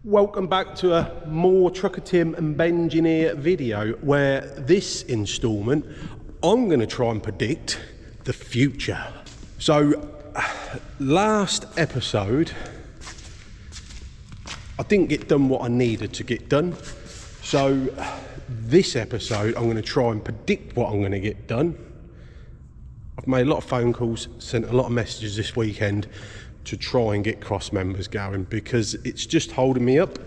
Welcome back to a more Trucker Tim and Bengineer video, where this instalment I'm going to try and predict the future. So last episode I didn't get done what I needed to get done, so this episode I'm going to try and predict what I'm going to get done. I've made a lot of phone calls, sent a lot of messages this weekend to try and get cross members going, because it's just holding me up.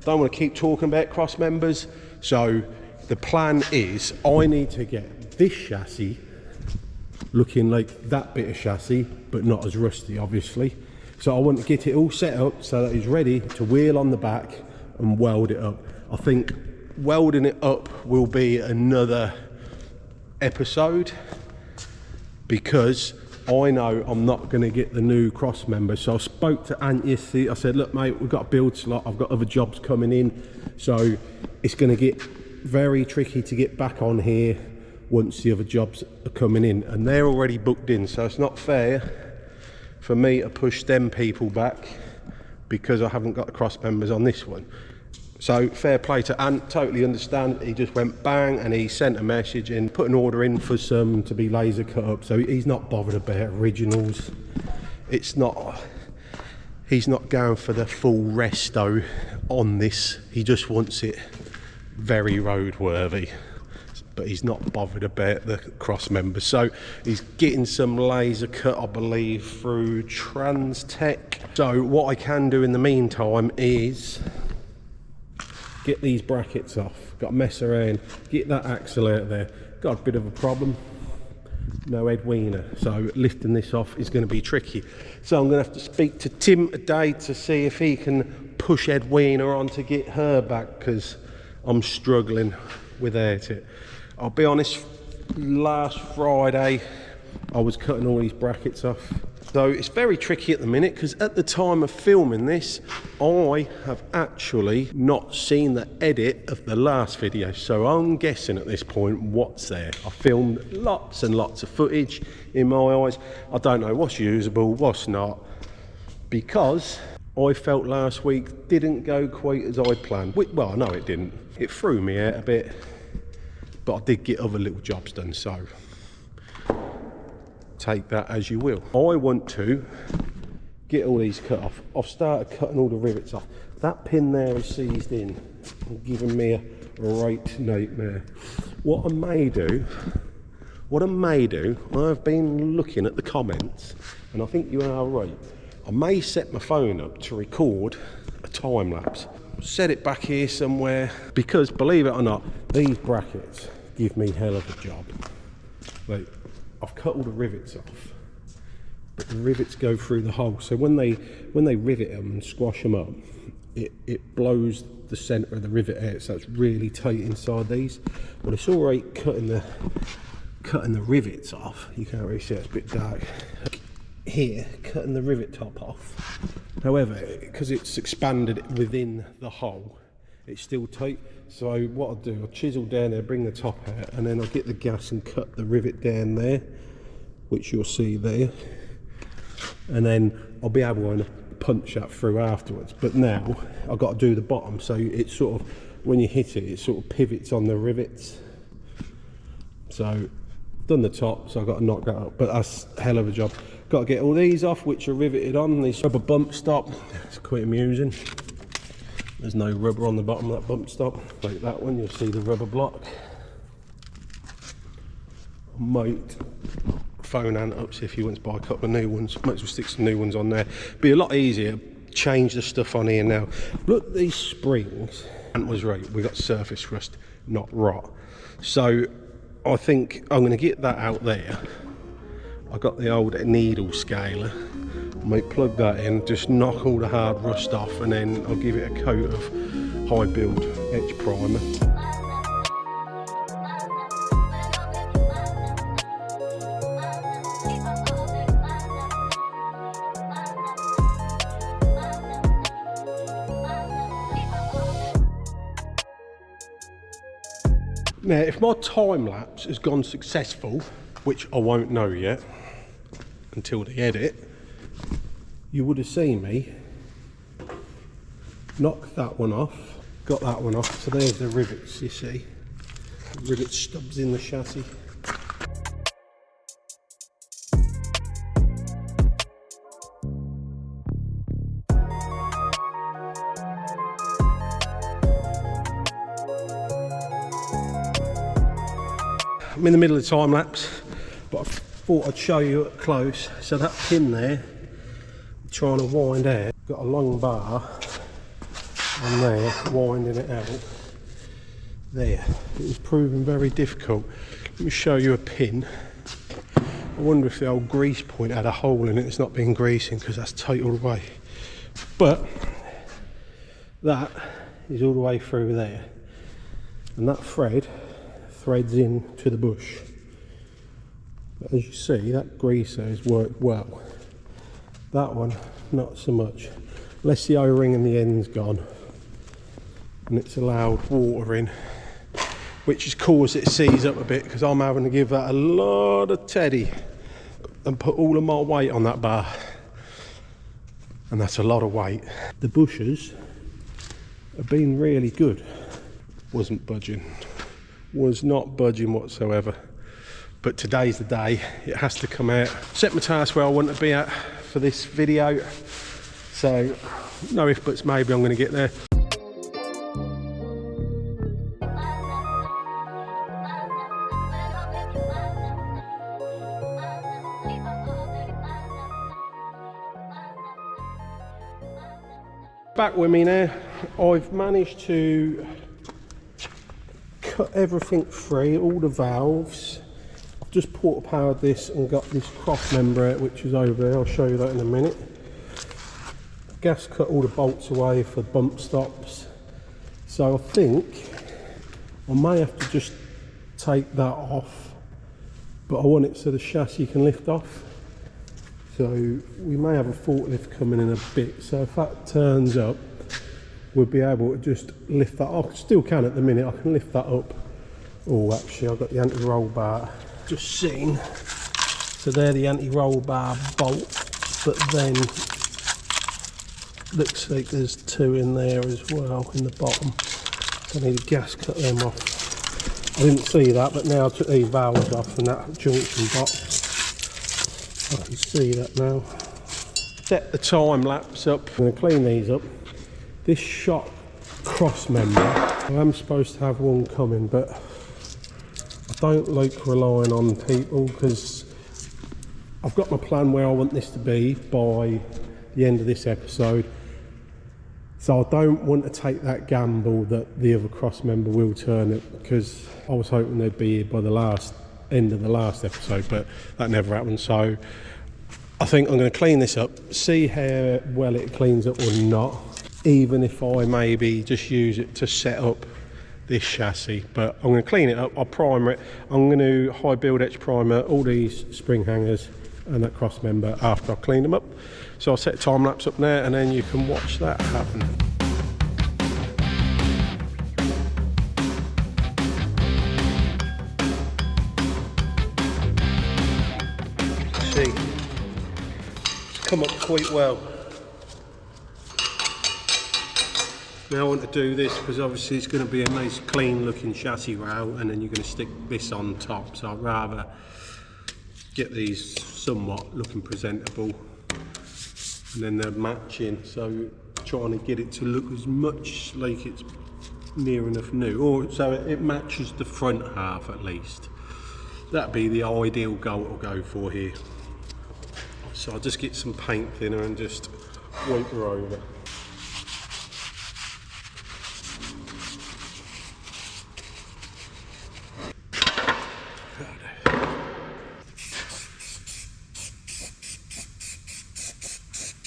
Don't want to keep talking about cross members, so the plan is I need to get this chassis looking like that bit of chassis, but not as rusty obviously. So I want to get it all set up so that it's ready to wheel on the back and weld it up. I think welding it up will be another episode, because I know I'm not going to get the new cross members. So I spoke to Ant yesterday. I said, look mate, we've got a build slot, I've got other jobs coming in, so it's going to get very tricky to get back on here once the other jobs are coming in, and they're already booked in, so it's not fair for me to push them people back because I haven't got the cross members on this one. So fair play to Ant, totally understand. He just went bang and he sent a message and put an order in for some to be laser cut up. So he's not bothered about originals. He's not going for the full resto on this. He just wants it very roadworthy, but he's not bothered about the cross members. So he's getting some laser cut, I believe, through Transtech. So what I can do in the meantime is get these brackets off. Got to mess around, get that axle out there. Got a bit of a problem, no Ed Wiener, so lifting this off is going to be tricky. So I'm going to have to speak to Tim today to see if he can push Ed Wiener on to get her back, because I'm struggling without it. I'll be honest, last Friday I was cutting all these brackets off. So it's very tricky at the minute, because at the time of filming this, I have actually not seen the edit of the last video. So I'm guessing at this point what's there. I filmed lots and lots of footage in my eyes. I don't know what's usable, what's not, because I felt last week didn't go quite as I planned. Well, I know it didn't. It threw me out a bit, but I did get other little jobs done, so take that as you will. I want to get all these cut off. I've started cutting all the rivets off. That pin there is seized in and giving me a right nightmare. What I may do, I've been looking at the comments, and I think you are right. I may set my phone up to record a time lapse. Set it back here somewhere, because believe it or not, these brackets give me hell of a job. Like, I've cut all the rivets off, but the rivets go through the hole. So when they rivet them and squash them up, it blows the centre of the rivet out, so it's really tight inside these. But it's all right cutting the rivets off. You can't really see it, it's a bit dark here, cutting the rivet top off. However, because it's expanded within the hole, it's still tight. So what I'll do, I'll chisel down there, bring the top out, and then I'll get the gas and cut the rivet down there, which you'll see there, and then I'll be able to punch that through afterwards. But now I've got to do the bottom, so it's sort of, when you hit it, it sort of pivots on the rivets. So I've done the top, so I've got to knock that up, but that's a hell of a job. Got to get all these off, which are riveted on. This rubber bump stop, it's quite amusing. There's no rubber on the bottom of that bump stop, like that one. You'll see the rubber block. I might phone Ant up, see if he wants to buy a couple of new ones. Might as well stick some new ones on there. Be a lot easier. Change the stuff on here now. Look at these springs. Ant was right, we got surface rust, not rot. So I think I'm going to get that out there. I got the old needle scaler. I might plug that in, just knock all the hard rust off, and then I'll give it a coat of high build etch primer. Now, if my time lapse has gone successful, which I won't know yet until the edit, you would have seen me knock that one off, got that one off. So there's the rivets, you see, rivet stubs in the chassis. I'm in the middle of the time lapse, but I thought I'd show you up close. So that pin there, I'm trying to wind out, got a long bar on there, winding it out. There, it was proving very difficult. Let me show you a pin. I wonder if the old grease point had a hole in it. It's not been greasing because that's tight all the way. But that is all the way through there. And that thread threads in to the bush. But as you see, that grease there has worked well. That one, not so much. Unless the O-ring and the end's gone. And it's allowed water in, which has caused it to seize up a bit, because I'm having to give that a lot of teddy and put all of my weight on that bar. And that's a lot of weight. The bushes have been really good. Wasn't budging. Was not budging whatsoever. But today's the day. It has to come out. Set my task where I want to be at for this video. So, no if buts, maybe I'm going to get there. Back with me now. I've managed to cut everything free, all the valves. I've just porta powered this and got this cross member out, which is over there. I'll show you that in a minute. Gas cut all the bolts away for bump stops. So I think I may have to just take that off, but I want it so the chassis can lift off. So we may have a forklift coming in a bit, so if that turns up, we'll be able to just lift that up. I still can at the minute, I can lift that up. Oh, actually I've got the anti-roll bar just sitting. So they're the anti-roll bar bolts, but then looks like there's two in there as well in the bottom. So I need to gas cut them off. I didn't see that, but now I took these valves off and that junction box. I can see that now. Set the time lapse up. I'm going to clean these up. This shot cross member, I am supposed to have one coming, but I don't like relying on people, because I've got my plan where I want this to be by the end of this episode. So I don't want to take that gamble that the other cross member will turn it, because I was hoping they'd be here by the end of the last episode, but that never happened. So I think I'm going to clean this up, see how well it cleans up or not, even if I maybe just use it to set up this chassis. But I'm going to clean it up, I'll primer it. I'm going to high build edge primer all these spring hangers and that cross member after I've cleaned them up. So I'll set time lapse up there and then you can watch that happen. See, it's come up quite well. Now I want to do this because obviously it's going to be a nice clean looking chassis rail, and then you're going to stick this on top, so I'd rather get these somewhat looking presentable and then they're matching, so trying to get it to look as much like it's near enough new, or so it matches the front half at least. That'd be the ideal goal to go for here. So I'll just get some paint thinner and just wipe her over.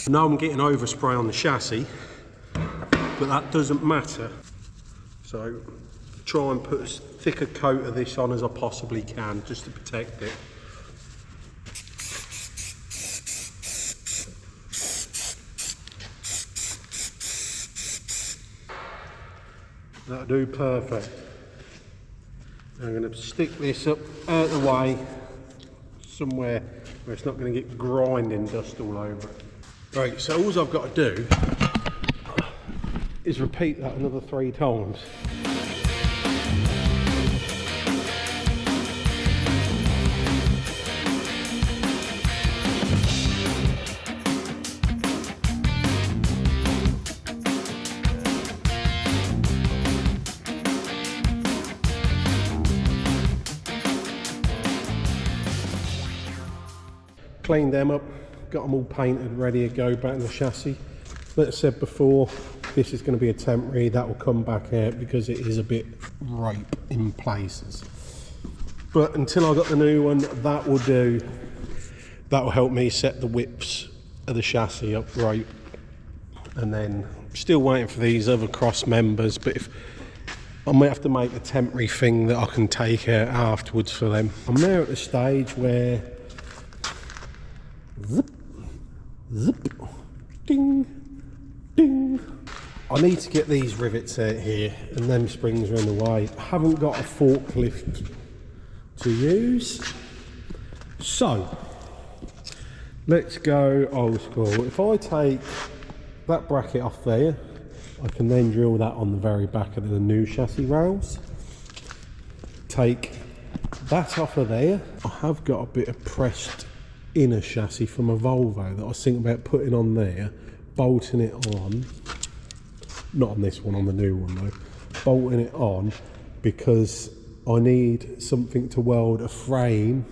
Now I'm getting overspray on the chassis, but that doesn't matter. So try and put as thick a coat of this on as I possibly can, just to protect it. That'll do perfect. I'm going to stick this up out of the way, somewhere where it's not going to get grinding dust all over it. Right, so all I've got to do is repeat that another 3 times. Cleaned them up, got them all painted, ready to go back in the chassis. Like I said before, this is going to be a temporary, that will come back out because it is a bit ripe in places. But until I got the new one, that will do. That will help me set the whips of the chassis up right. And then still waiting for these other cross members, but if I might have to make a temporary thing that I can take out afterwards for them. I'm now at the stage where zip, zip, ding, ding. I need to get these rivets out here and them springs are in the way. I haven't got a forklift to use. So, let's go old school. If I take that bracket off there, I can then drill that on the very back of the new chassis rails. Take that off of there. I have got a bit of pressed inner chassis from a Volvo that I was thinking about putting on there, bolting it on, not on this one, on the new one though, bolting it on because I need something to weld a frame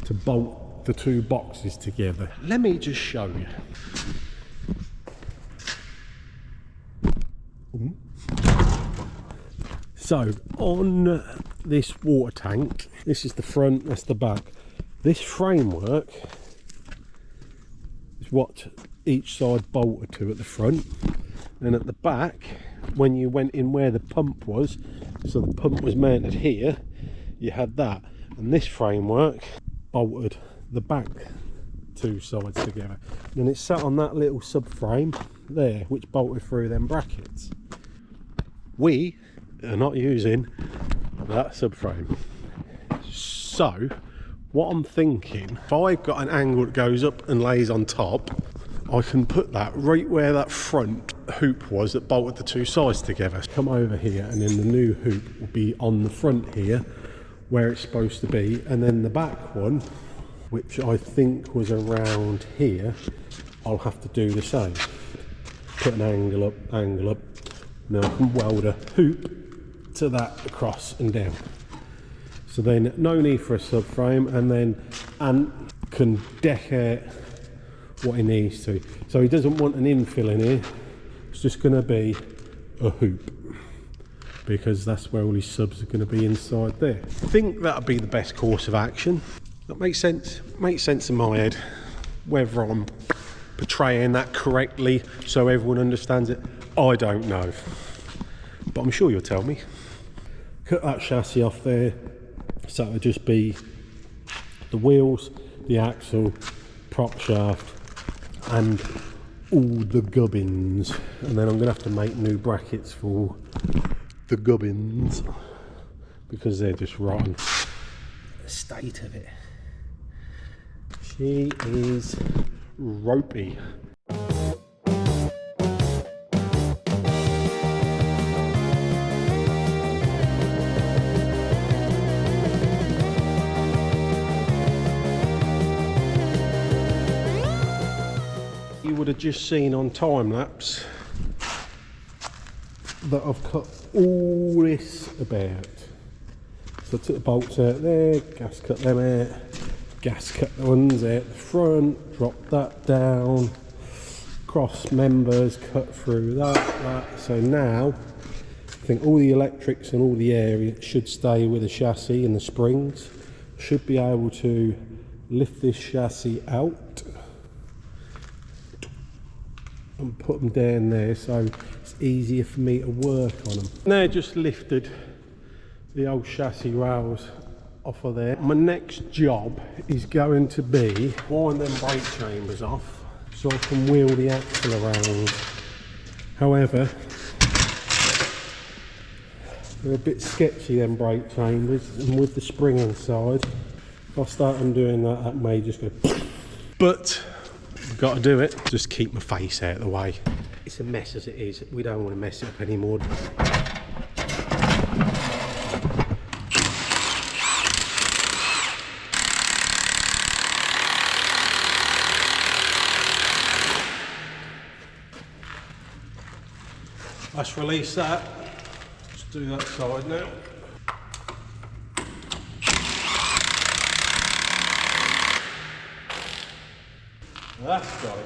to bolt the 2 boxes together. Let me just show you. So on this water tank, this is the front, that's the back. This framework is what each side bolted to at the front, and at the back, when you went in where the pump was, so the pump was mounted here, you had that, and this framework bolted the back 2 sides together, and it's sat on that little subframe there, which bolted through them brackets. We are not using that subframe, so what I'm thinking, if I've got an angle that goes up and lays on top, I can put that right where that front hoop was that bolted the 2 sides together. Come over here and then the new hoop will be on the front here where it's supposed to be, and then the back one, which I think was around here, I'll have to do the same. Put an angle up, and then I can weld a hoop to that across and down. So then no need for a subframe, and then Ant can deck out what he needs to. So he doesn't want an infill in here, it's just going to be a hoop, because that's where all his subs are going to be inside there. I think that'll be the best course of action. That makes sense. Makes sense in my head. Whether I'm portraying that correctly so everyone understands it, I don't know, but I'm sure you'll tell me. Cut that chassis off there, so it'll just be the wheels, the axle, prop shaft and all the gubbins, and then I'm going to have to make new brackets for the gubbins because they're just rotten. The state of it, she is ropey. You would have just seen on time lapse that I've cut all this about. So I took the bolts out there, gas cut them out, gas cut the ones out the front, dropped that down, cross members, cut through that. So now I think all the electrics and all the area should stay with the chassis and the springs. Should be able to lift this chassis out and put them down there, so it's easier for me to work on them. Now just lifted the old chassis rails off of there. My next job is going to be wind them brake chambers off so I can wheel the axle around. However, they're a bit sketchy, them brake chambers, and with the spring inside, if I start undoing that, that may just go but I've got to do it. Just keep my face out of the way. it's a mess as it is. We don't want to mess it up anymore. Let's release that. Let's do that side now. That's got it.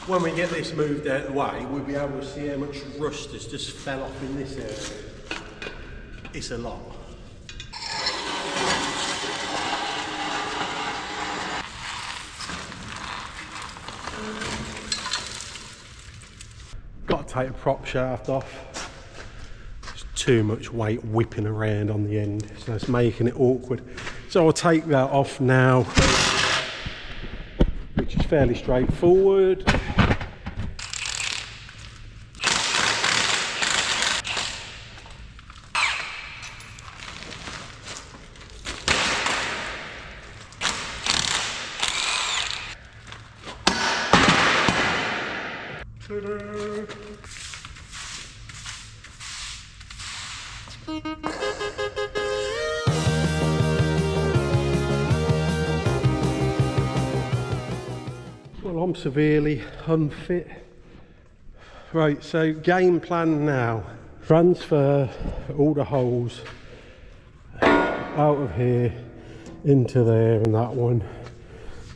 When we get this moved out of the way, we'll be able to see how much rust has just fell off in this area. It's a lot. Got to take a prop shaft off. There's too much weight whipping around on the end, so it's making it awkward. So I'll take that off now, which is fairly straightforward. Well, I'm severely unfit. Right, so game plan now. Transfer all the holes out of here into there and that one.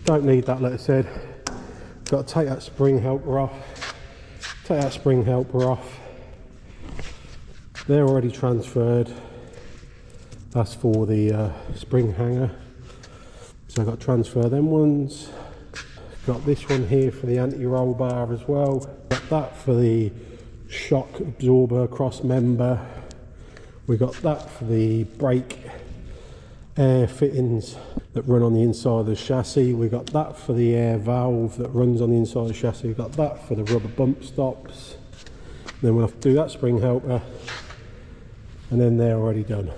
Don't need that, like I said. Got to take that spring helper off. Take that spring helper off. They're already transferred. That's for the spring hanger. So I've got to transfer them ones. Got this one here for the anti-roll bar as well. Got that for the shock absorber cross member. We got that for the brake air fittings that run on the inside of the chassis. We got that for the air valve that runs on the inside of the chassis. We got that for the rubber bump stops. Then we'll have to do that spring helper, and then they're already done.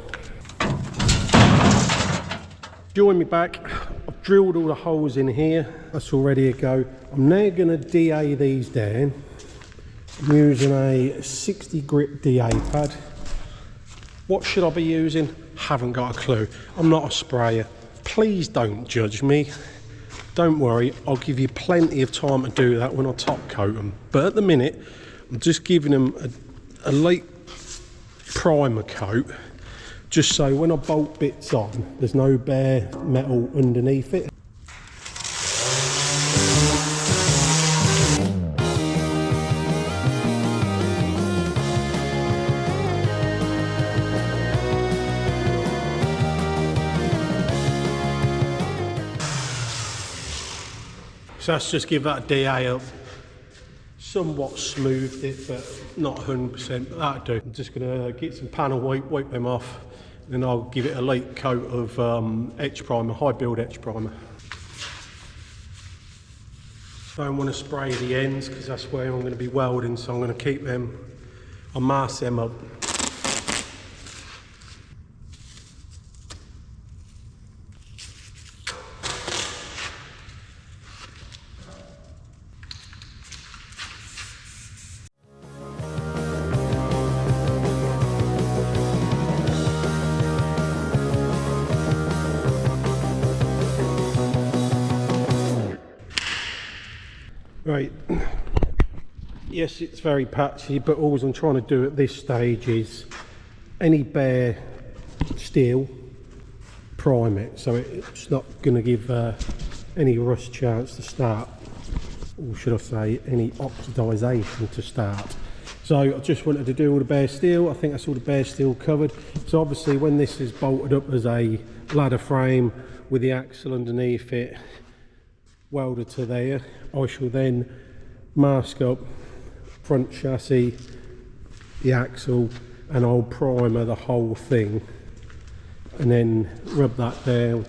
Join me back. I've drilled all the holes in here. That's all ready to go. I'm now going to DA these down. I'm using a 60 grit DA pad. What should I be using? Haven't got a clue. I'm not a sprayer. Please don't judge me. Don't worry, I'll give you plenty of time to do that when I top coat them. But at the minute, I'm just giving them a light primer coat, just so when I bolt bits on, there's no bare metal underneath it. So let's just give that DA up. Somewhat smoothed it, but not 100%, but that'll do. I'm just gonna get some panel wipe them off, and then I'll give it a light coat of etch primer, high build etch primer. Don't want to spray the ends because that's where I'm going to be welding, so I'm going to keep them, I'll mask them up. Right, yes, it's very patchy, but all I'm trying to do at this stage is any bare steel, prime it, so it's not going to give any rust chance to start, or should I say any oxidisation to start. So I just wanted to do all the bare steel. I think that's all the bare steel covered. So obviously when this is bolted up as a ladder frame with the axle underneath it, welded to there, I shall then mask up front chassis, the axle, and I'll primer the whole thing, and then rub that down,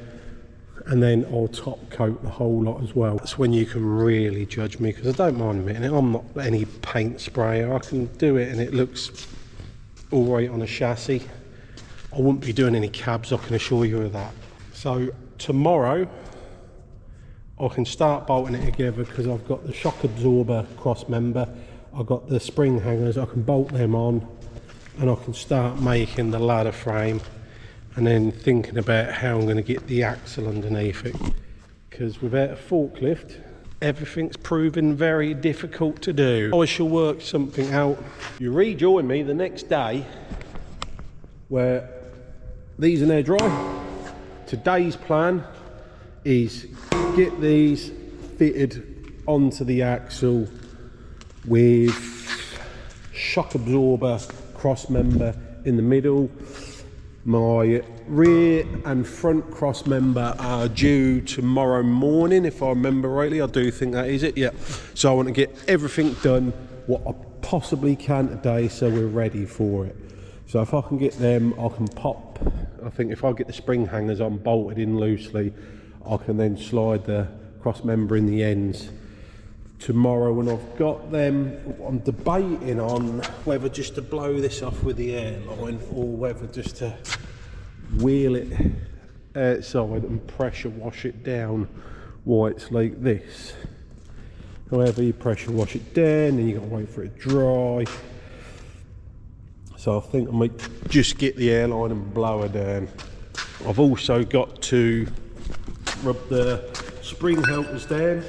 and then I'll top coat the whole lot as well. That's when you can really judge me, because I don't mind admitting it, I'm not any paint sprayer. I can do it and it looks all right on a chassis. I wouldn't be doing any cabs, I can assure you of that. So tomorrow I can start bolting it together because I've got the shock absorber cross member, I've got the spring hangers, I can bolt them on and I can start making the ladder frame, and then thinking about how I'm going to get the axle underneath it, because without a forklift everything's proven very difficult to do. I shall work something out. You rejoin me the next day where these are now dry. Today's plan is get these fitted onto the axle with shock absorber cross member in the middle. My rear and front cross member are due tomorrow morning, if I remember rightly. I do think that is it, yeah. So I want to get everything done what I possibly can today so we're ready for it. So if I can get them, I can pop, I think if I get the spring hangers on bolted in loosely, I can then slide the cross member in the ends. Tomorrow when I've got them, I'm debating on whether just to blow this off with the airline or whether just to wheel it outside and pressure wash it down while it's like this. However, you pressure wash it down and you got to wait for it to dry. So I think I might just get the airline and blow her down. I've also got to rub the spring helpers down,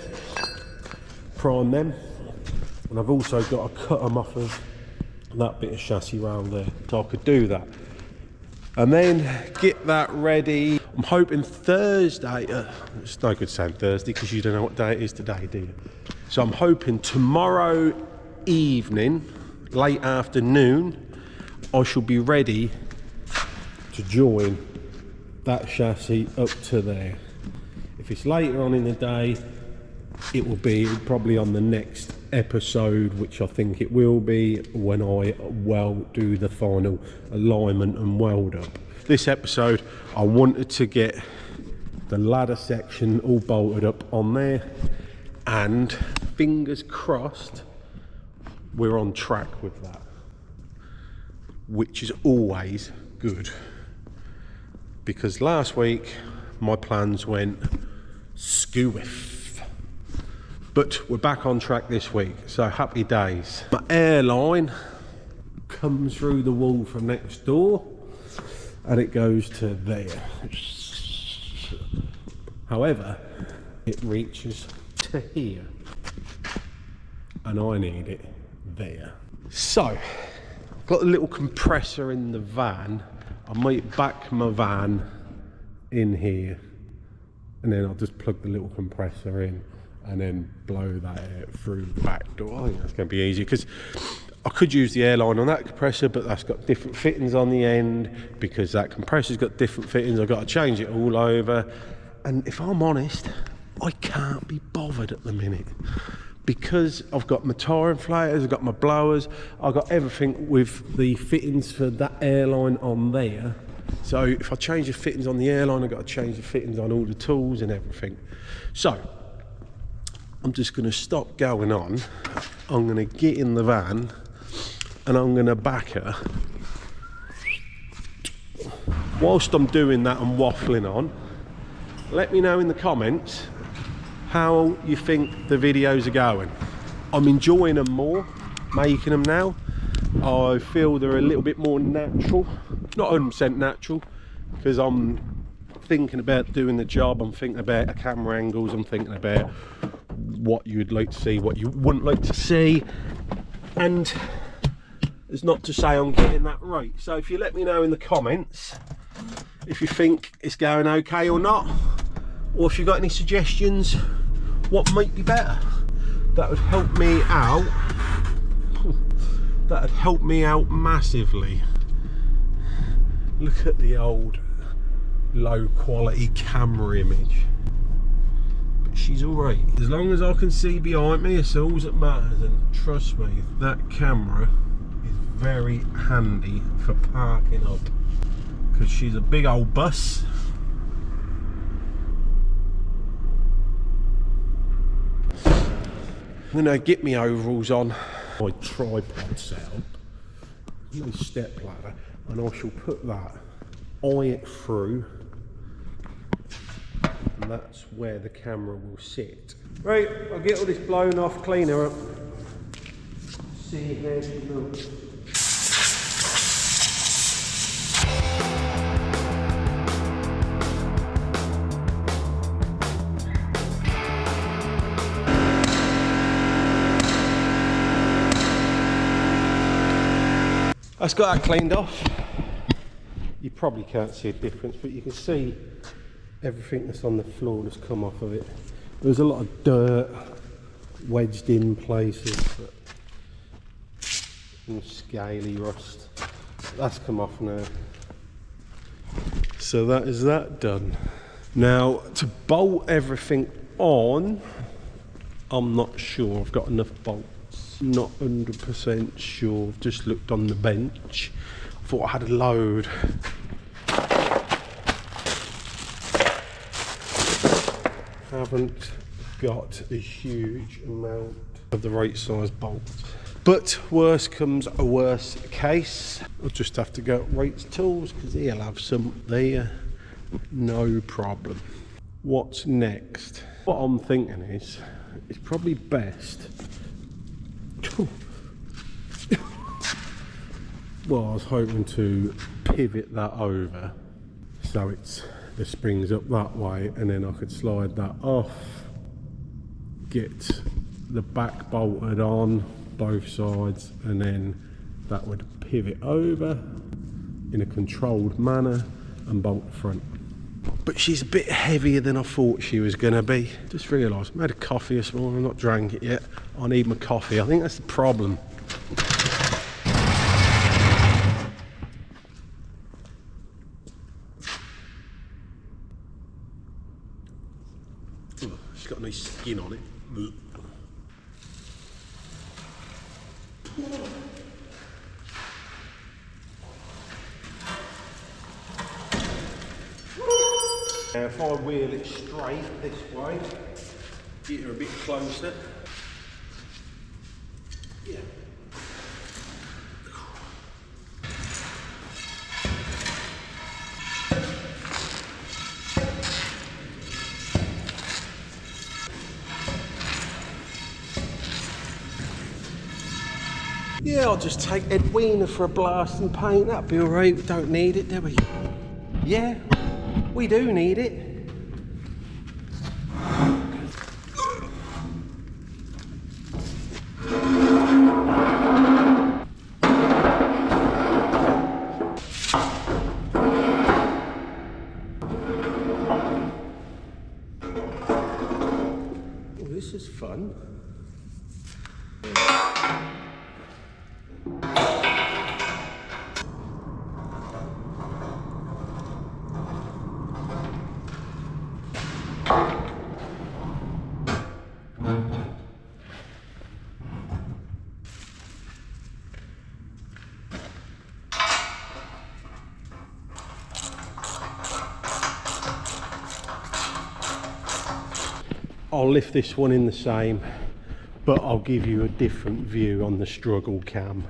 prime them, and I've also got to cut them off of that bit of chassis round there, so I could do that and then get that ready. I'm hoping Thursday, it's no good saying Thursday because you don't know what day it is today, do you? So I'm hoping tomorrow evening, late afternoon, I shall be ready to join that chassis up to there. If it's later on in the day, it will be probably on the next episode, which I think it will be when I do the final alignment and weld up. This episode I wanted to get the ladder section all bolted up on there, and fingers crossed we're on track with that, which is always good, because last week my plans went skewiff. But we're back on track this week, so happy days. My airline comes through the wall from next door and it goes to there. However, it reaches to here and I need it there. So, I've got a little compressor in the van. I might back my van in here and then I'll just plug the little compressor in and then blow that out through the back door. I think that's going to be easy because I could use the airline on that compressor, but that's got different fittings on the end. Because that compressor's got different fittings, I've got to change it all over. And if I'm honest, I can't be bothered at the minute, because I've got my tyre inflators, I've got my blowers, I've got everything with the fittings for that airline on there. So if I change the fittings on the airline, I've got to change the fittings on all the tools and everything. So I'm just going to stop going on. I'm going to get in the van and I'm going to back her. Whilst I'm doing that and waffling on, let me know in the comments how you think the videos are going. I'm enjoying them more, making them now. I feel they're a little bit more natural. Not 100% natural, because I'm thinking about doing the job, I'm thinking about camera angles, I'm thinking about what you would like to see, what you wouldn't like to see, and it's not to say I'm getting that right. So if you let me know in the comments if you think it's going okay or not, or if you've got any suggestions what might be better, that would help me out. That would help me out massively. Look at the old low quality camera image. She's alright. As long as I can see behind me, it's all that matters, and trust me, that camera is very handy for parking up, because she's a big old bus. I'm going to get my overalls on, my tripod setup, my step ladder, and I shall put that eye it through and that's where the camera will sit. Right, I'll get all this blown off, clean her up. See how she looks. That's got that cleaned off. You probably can't see a difference, but you can see everything that's on the floor that's come off of it. There's a lot of dirt wedged in places, and scaly rust. That's come off now. So that is that done. Now to bolt everything on, I'm not sure I've got enough bolts. Not 100% sure. I've just looked on the bench. I thought I had a load. Haven't got a huge amount of the right size bolts. But worst comes a worst case. I'll just have to go at Rate's tools because he'll have some there. No problem. What's next? What I'm thinking is, it's probably best. Well, I was hoping to pivot that over so it's the springs up that way, and then I could slide that off, get the back bolted on both sides, and then that would pivot over in a controlled manner and bolt the front. But she's a bit heavier than I thought she was going to be. Just realised I had a coffee this morning, I've not drank it yet. I need my coffee. I think that's the problem. She's got nice skin on it. Now if I wheel it straight this way, get her a bit closer. Yeah. Yeah, I'll just take Edwina for a blast and paint. That'll be alright. We don't need it, do we? Yeah, we do need it. Well, this is fun. I'll lift this one in the same, but I'll give you a different view on the struggle cam.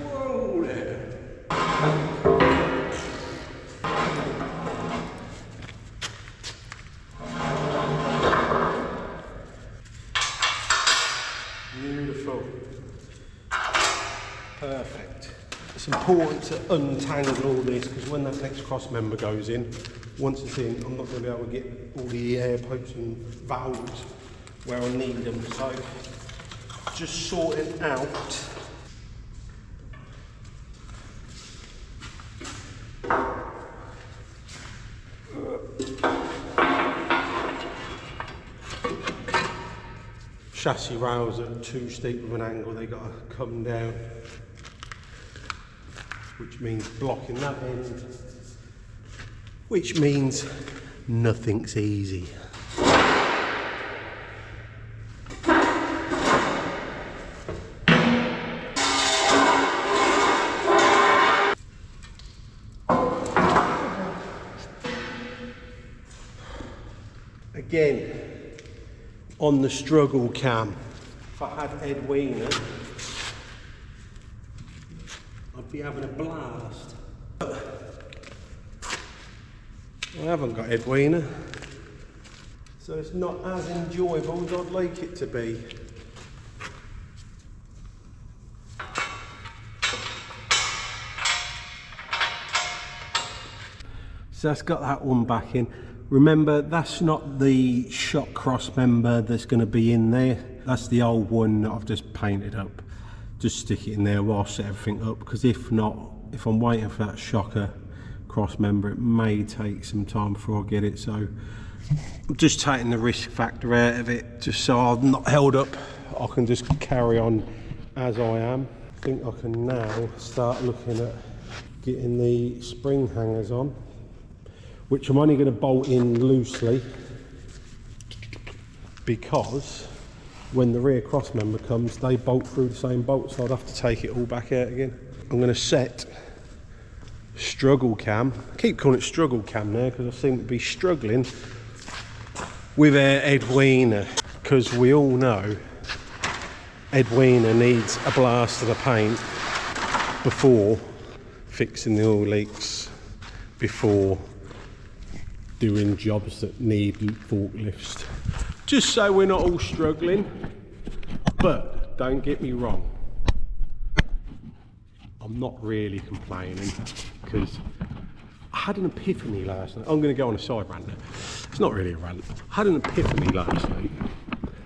Whoa there. Beautiful. Perfect. It's important to untangle all this because when that next cross member goes in, once it's in, I'm not going to be able to get all the air pipes and valves where I need them. So just sorting out chassis rails that are too steep of an angle, they got to come down, which means blocking that end, which means nothing's easy. Again, on the struggle cam, if I had Edwina, be having a blast. I haven't got head weaner, so it's not as enjoyable as I'd like it to be. So that's got that one back in. Remember, that's not the shot cross member that's going to be in there. That's the old one that I've just painted up. Just stick it in there while I set everything up, because if not, if I'm waiting for that shocker cross member, it may take some time before I get it. So I'm just taking the risk factor out of it, just so I'm not held up. I can just carry on as I am. I think I can now start looking at getting the spring hangers on, which I'm only going to bolt in loosely, because when the rear cross member comes, they bolt through the same bolt, so I'd have to take it all back out again. I'm going to set struggle cam. I keep calling it struggle cam now because I seem to be struggling with our Ed Wiener, because we all know Ed Wiener needs a blast of the paint before fixing the oil leaks, before doing jobs that need forklifts, just so we're not all struggling. But don't get me wrong, I'm not really complaining, because I had an epiphany last night. I'm going to go on a side rant now. It's not really a rant. I had an epiphany last night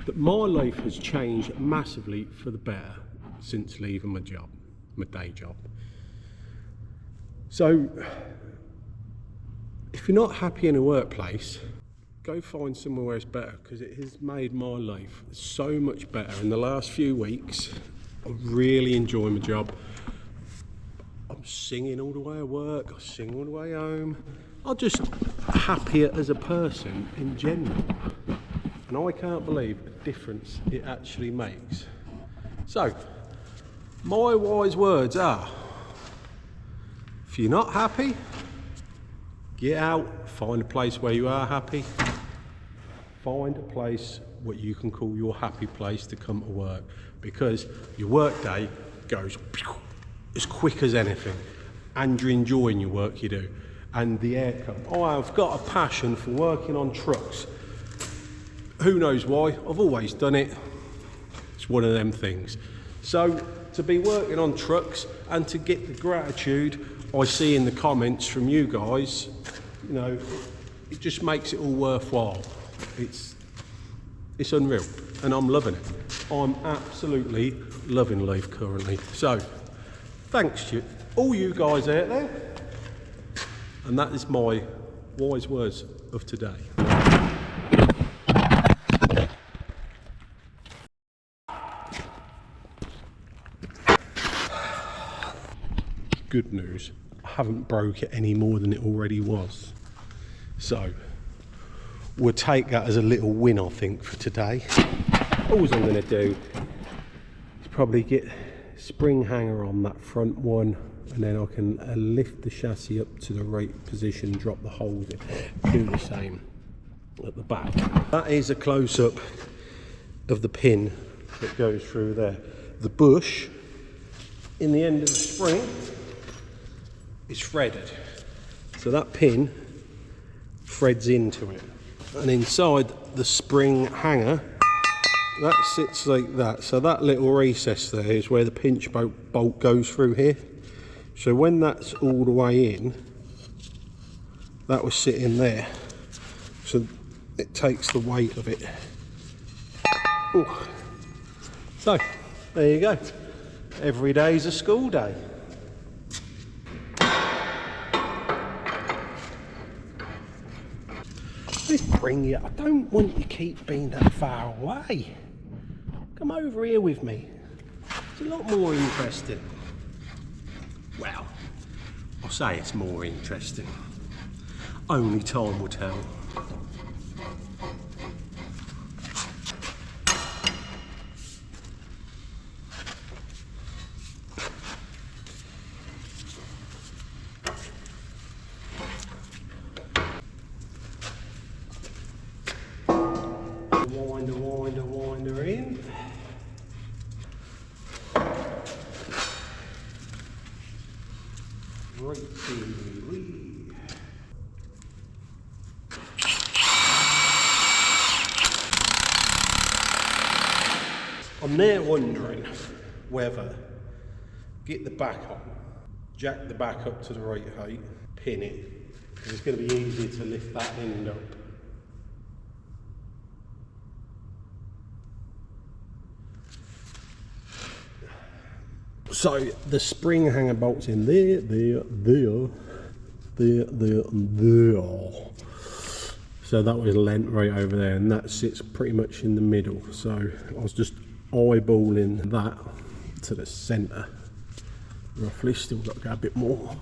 that my life has changed massively for the better since leaving my job, my day job. So if you're not happy in a workplace, go find somewhere where it's better, because it has made my life so much better in the last few weeks. I really enjoy my job. I'm singing all the way at work, I sing all the way home. I'm just happier as a person in general. And I can't believe the difference it actually makes. So, my wise words are, if you're not happy, get out, find a place where you are happy. Find a place what you can call your happy place to come to work, because your work day goes as quick as anything, and you're enjoying your work you do, and the outcome. I've got a passion for working on trucks. Who knows why? I've always done it. It's one of them things. So to be working on trucks and to get the gratitude I see in the comments from you guys, you know, it just makes it all worthwhile. It's unreal, and I'm loving it. I'm absolutely loving life currently. So thanks to all you guys out there, and that is my wise words of today. Good news, I haven't broke it any more than it already was, so we'll take that as a little win, I think, for today. All I'm going to do is probably get spring hanger on that front one, and then I can lift the chassis up to the right position, drop the holes in, do the same at the back. That is a close-up of the pin that goes through there. The bush in the end of the spring is threaded, so that pin threads into it, and inside the spring hanger that sits like that. So that little recess there is where the pinch bolt goes through here. So when that's all the way in, that was sitting there, so it takes the weight of it. Ooh. So there you go, every day's a school day. Let's bring you, I don't want you to keep being that far away. Come over here with me. It's a lot more interesting. Well, I'll say it's more interesting. Only time will tell. Winder in. I'm there wondering whether get the back on, jack the back up to the right height, pin it, because it's going to be easier to lift that end up. So the spring hanger bolts in there, there. So that was lent right over there, and that sits pretty much in the middle. So I was just eyeballing that to the centre. Roughly, still got to go a bit more.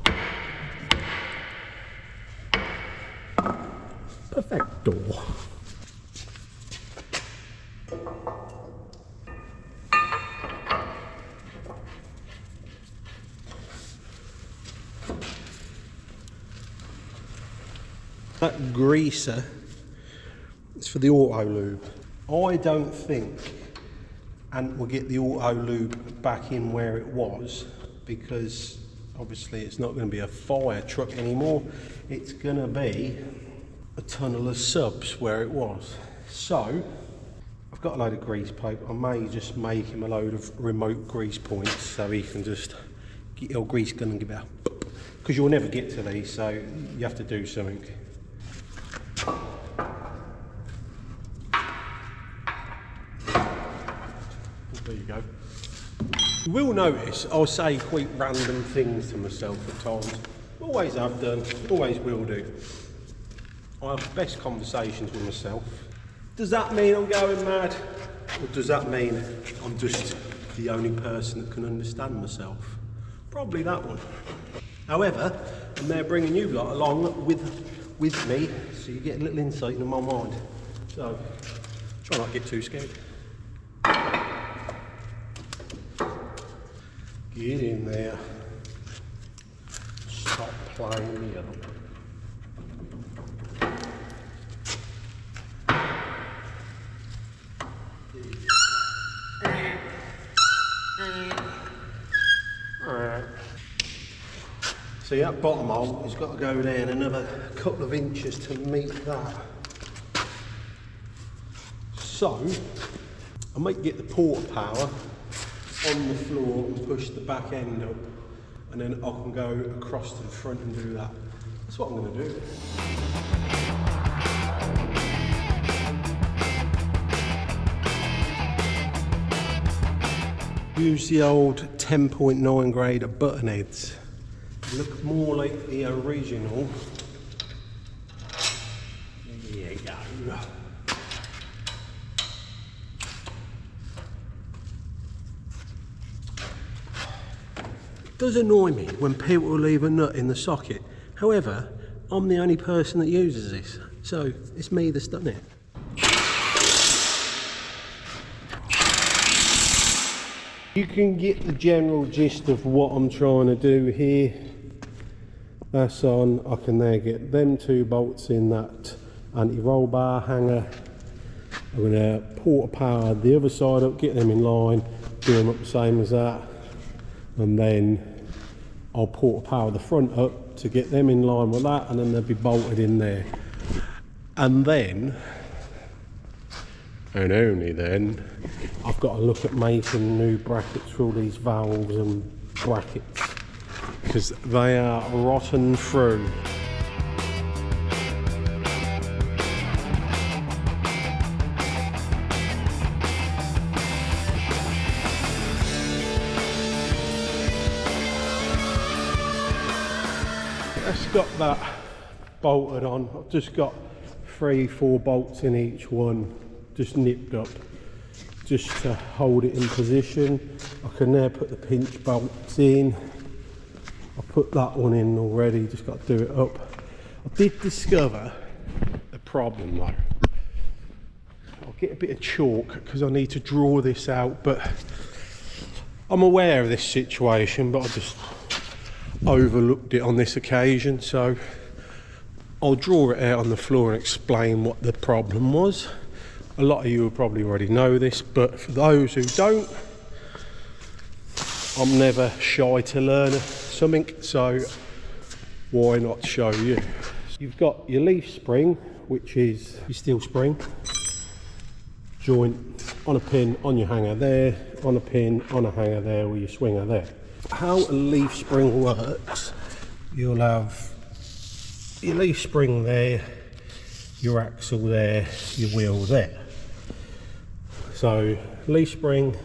Perfecto. That greaser is for the auto lube. I don't think Ant will get the auto lube back in where it was, because obviously it's not going to be a fire truck anymore. It's going to be a tunnel of subs where it was. So I've got a load of grease pipe. I may just make him a load of remote grease points so he can just get your grease gun and give it a, because you'll never get to these, so you have to do something. There you go. You will notice I'll say quite random things to myself at times. Always have done, always will do. I have the best conversations with myself. Does that mean I'm going mad? Or does that mean I'm just the only person that can understand myself? Probably that one. However, I'm there bringing you lot along with me, so you get a little insight into my mind. So, try not to get too scared. Get in there. Stop playing me up. Alright. See, that bottom hole has got to go down another couple of inches to meet that. So, I might get the porta power on the floor and push the back end up, and then I can go across to the front and do that. That's what I'm going to do. Use the old 10.9 grader button heads. Look more like the original. There you go. It does annoy me when people leave a nut in the socket. However, I'm the only person that uses this, so it's me that's done it. You can get the general gist of what I'm trying to do here. That's on. I can there get them two bolts in that anti-roll bar hanger. I'm going to porta power the other side up, get them in line, do them up the same as that, and then I'll porta power the front up to get them in line with that, and then they'll be bolted in there. And then, and only then, I've got to look at making new brackets for all these valves and brackets, because they are rotten through. That's got that bolted on. I've just got 3-4 bolts in each one, just nipped up, just to hold it in position. I can now put the pinch bolts in. I put that one in already, just got to do it up. I did discover a problem though. I'll get a bit of chalk because I need to draw this out, but I'm aware of this situation, but I just overlooked it on this occasion, so I'll draw it out on the floor and explain what the problem was. A lot of you will probably already know this, but for those who don't, I'm never shy to learn something, so why not show you? You've got your leaf spring, which is your steel spring, joint on a pin on your hanger there, on a pin on a hanger there with your swinger there. How a leaf spring works, you'll have your leaf spring there, your axle there, your wheel there. So leaf spring,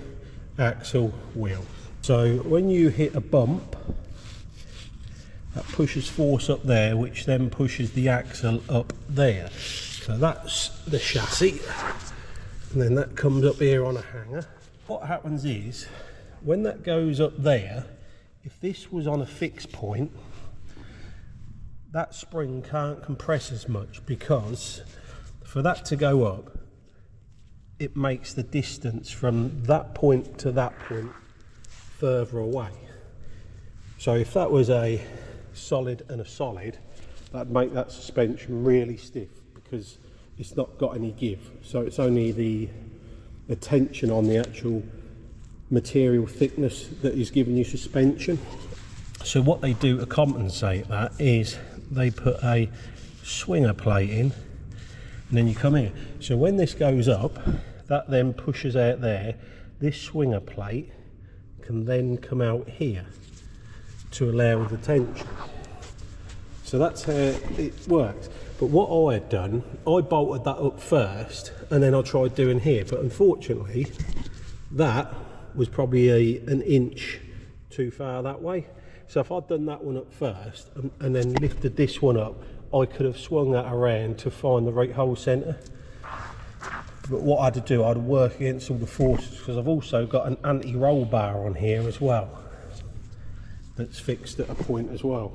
axle, wheel. So when you hit a bump, that pushes force up there, which then pushes the axle up there. So that's the chassis, and then that comes up here on a hanger. What happens is, when that goes up there, if this was on a fixed point, that spring can't compress as much, because for that to go up, it makes the distance from that point to that point further away. So if that was a solid and a solid, that'd make that suspension really stiff, because it's not got any give. So it's only the tension on the actual material thickness that is giving you suspension. So what they do to compensate that is they put a swinger plate in, and then you come in. So when this goes up, that then pushes out there. This swinger plate can then come out here to allow the tension. So that's how it works. But what I had done, I bolted that up first, and then I tried doing here, but unfortunately that was probably an inch too far that way. So if I'd done that one up first and then lifted this one up, I could have swung that around to find the right hole centre. But what I had to do, I'd work against all the forces, because I've also got an anti-roll bar on here as well that's fixed at a point as well.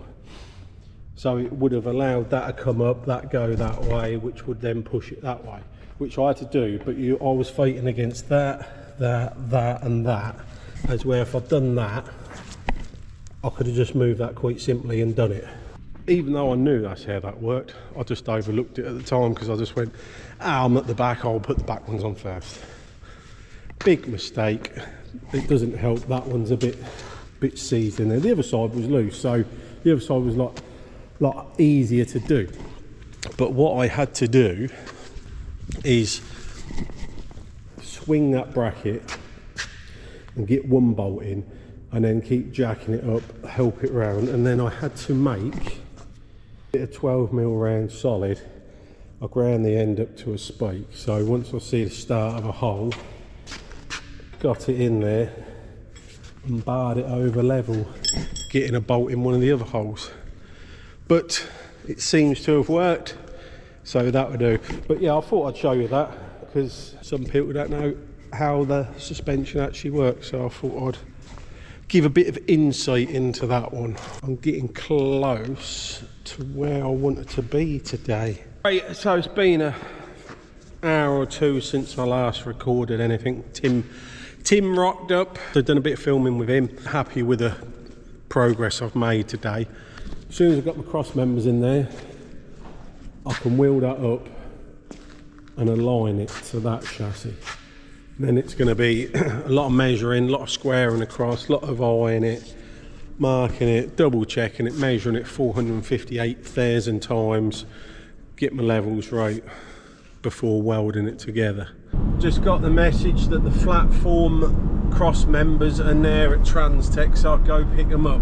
So it would have allowed that to come up, that go that way, which would then push it that way, which I had to do. But I was fighting against that and that, as where if I'd done that, I could have just moved that quite simply and done it. Even though I knew that's how that worked, I just overlooked it at the time, because I just went, I'm at the back, I'll put the back ones on first. Big mistake. It doesn't help, that one's a bit seized in there. The other side was loose, so the other side was a lot easier to do. But what I had to do is swing that bracket and get one bolt in, and then keep jacking it up, help it round, and then I had to make a 12mm round solid. I ground the end up to a spike, so once I see the start of a hole, got it in there and barred it over level, getting a bolt in one of the other holes. But it seems to have worked, so that would do. But yeah, I thought I'd show you that, because some people don't know how the suspension actually works, so I thought I'd give a bit of insight into that one. I'm getting close to where I wanted to be today. Right, so it's been an hour or two since I last recorded anything. Tim rocked up. I've done a bit of filming with him. Happy with the progress I've made today. As soon as I've got my cross members in there, I can wheel that up and align it to that chassis. Then it's going to be a lot of measuring, a lot of squaring across, a lot of eyeing it, marking it, double checking it, measuring it 458,000 times, get my levels right before welding it together. Just got the message that the flat form cross members are there at Transtech, so I'll go pick them up.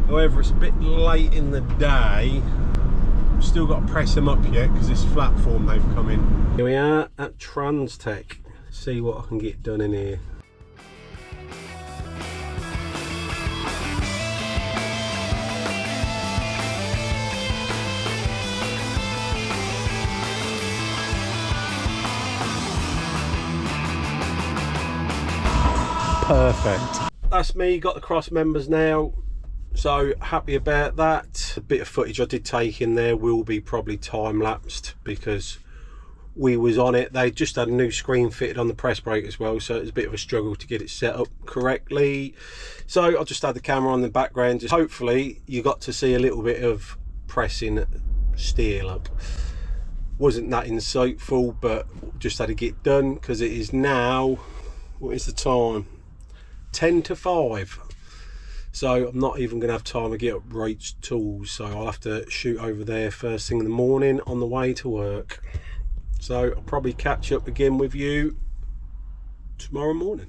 However, it's a bit late in the day. Still got to press them up yet, because this flat form they've come in. Here we are at Transtech. See what I can get done in here. Perfect. That's me, got the cross members now, so happy about that. A bit of footage I did take in there will be probably time lapsed, because we was on it. They just had a new screen fitted on the press brake as well, so it was a bit of a struggle to get it set up correctly. So I just had the camera on the background. Just hopefully you got to see a little bit of pressing steel up. Wasn't that insightful, but just had to get done, because it is now, what is the time? 10 to 5. So I'm not even going to have time to get up Wright's tools, so I'll have to shoot over there first thing in the morning on the way to work. So I'll probably catch up again with you tomorrow morning.